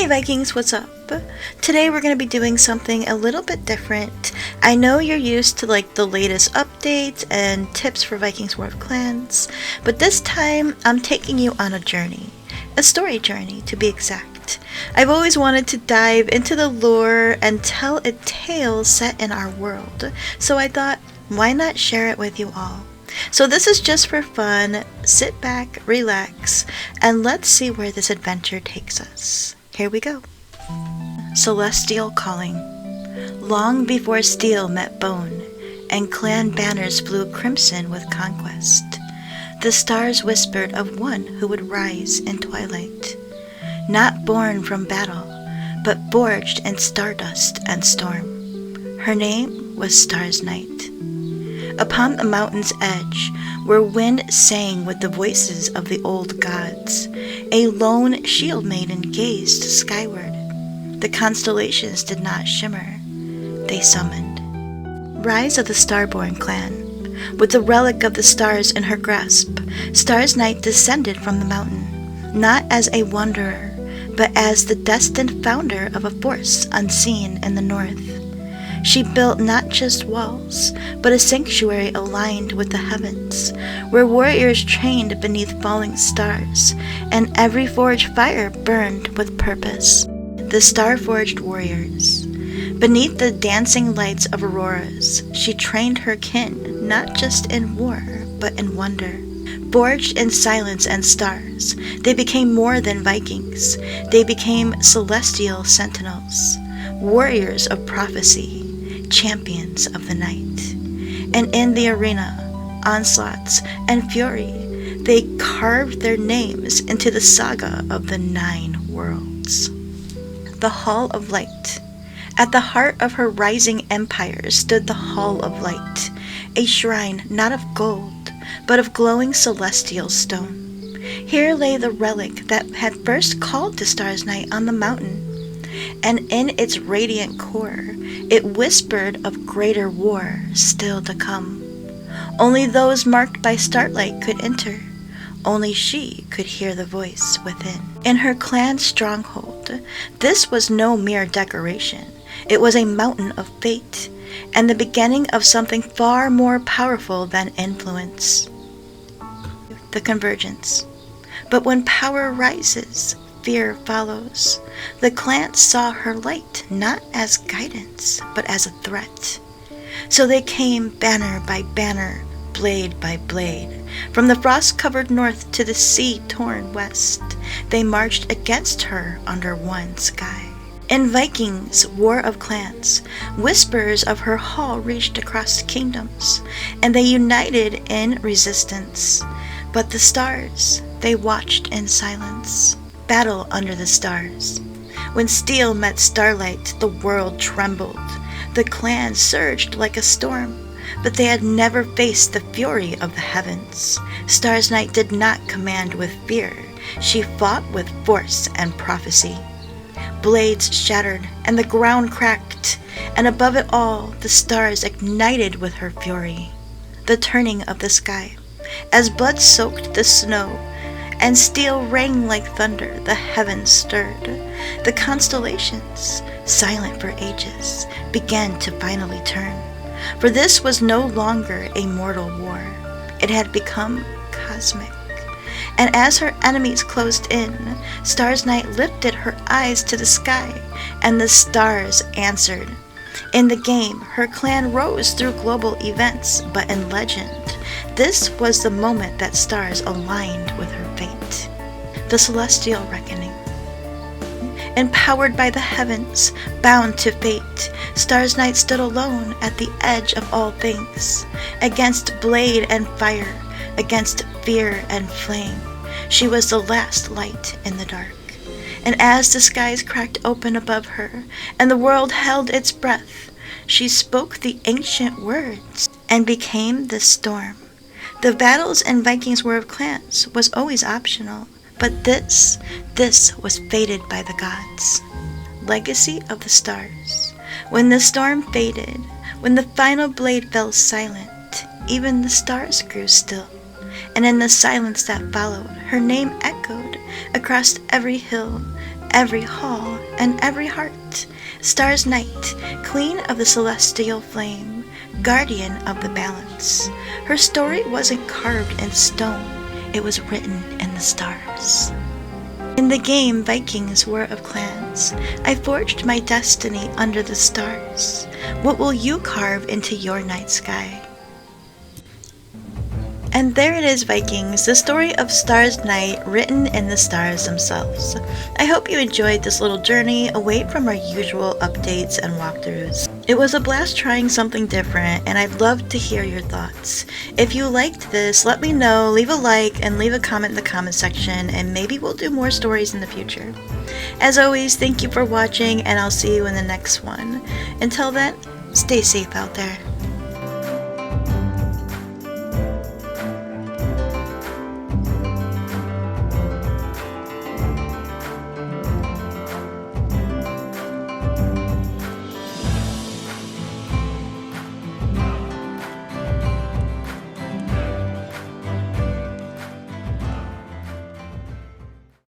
Hey Vikings, what's up? Today we're going to be doing something a little bit different. I know you're used to the latest updates and tips for Vikings War of Clans, but this time I'm taking you on a journey. A story journey, to be exact. I've always wanted to dive into the lore and tell a tale set in our world, so I thought, why not share it with you all? So this is just for fun. Sit back, relax, and let's see where this adventure takes us. Here we go. Celestial Calling. Long before steel met bone, and clan banners flew crimson with conquest, the stars whispered of one who would rise in twilight, not born from battle, but forged in stardust and storm. Her name was Stars Night. Upon the mountain's edge, where wind sang with the voices of the old gods, a lone shield maiden gazed skyward. The constellations did not shimmer, they summoned. Rise of the Starborn clan. With the relic of the stars in her grasp, Stars Night descended from the mountain, not as a wanderer, but as the destined founder of a force unseen in the north. She built not just walls, but a sanctuary aligned with the heavens, where warriors trained beneath falling stars, and every forged fire burned with purpose. The star-forged warriors. Beneath the dancing lights of auroras, she trained her kin, not just in war, but in wonder. Forged in silence and stars, they became more than Vikings. They became celestial sentinels, warriors of prophecy, champions of the night. And in the arena, onslaughts, and fury, they carved their names into the saga of the 9 worlds. The Hall of Light. At the heart of her rising empire stood the Hall of Light, a shrine not of gold, but of glowing celestial stone. Here lay the relic that had first called to Stars Night on the mountain, and in its radiant core, it whispered of greater war still to come. Only those marked by starlight could enter. Only she could hear the voice within. In her clan's stronghold, this was no mere decoration. It was a mountain of fate, and the beginning of something far more powerful than influence. The Convergence. But when power rises, fear follows. The clan saw her light not as guidance, but as a threat. So they came banner by banner, blade by blade. From the frost-covered north to the sea-torn west, they marched against her under one sky. In Vikings' War of Clans, whispers of her hall reached across kingdoms, and they united in resistance. But the stars, they watched in silence. Battle under the stars. When steel met starlight, the world trembled. The clan surged like a storm, but they had never faced the fury of the heavens. Stars Night did not command with fear. She fought with force and prophecy. Blades shattered, and the ground cracked, and above it all, the stars ignited with her fury. The turning of the sky, as blood soaked the snow, and steel rang like thunder, the heavens stirred. The constellations, silent for ages, began to finally turn. For this was no longer a mortal war. It had become cosmic. And as her enemies closed in, Stars Night lifted her eyes to the sky, and the stars answered. In the game, her clan rose through global events, but in legend, this was the moment that stars aligned with her fate. The Celestial Reckoning. Empowered by the heavens, bound to fate, Stars Night stood alone at the edge of all things, against blade and fire, against fear and flame. She was the last light in the dark. And as the skies cracked open above her, and the world held its breath, she spoke the ancient words, and became the storm. The battles in Vikings' War of Clans was always optional, but this was fated by the gods. Legacy of the Stars. When the storm faded, when the final blade fell silent, even the stars grew still. And in the silence that followed, her name echoed across every hill, every hall, and every heart. Star's Night, queen of the celestial flame, guardian of the balance. Her story wasn't carved in stone, it was written in the stars. In the game Vikings War of Clans, I forged my destiny under the stars. What will you carve into your night sky? And there it is, Vikings, the story of Star's Night written in the stars themselves. I hope you enjoyed this little journey away from our usual updates and walkthroughs. It was a blast trying something different, and I'd love to hear your thoughts. If you liked this, let me know, leave a like, and leave a comment in the comment section, and maybe we'll do more stories in the future. As always, thank you for watching, and I'll see you in the next one. Until then, stay safe out there.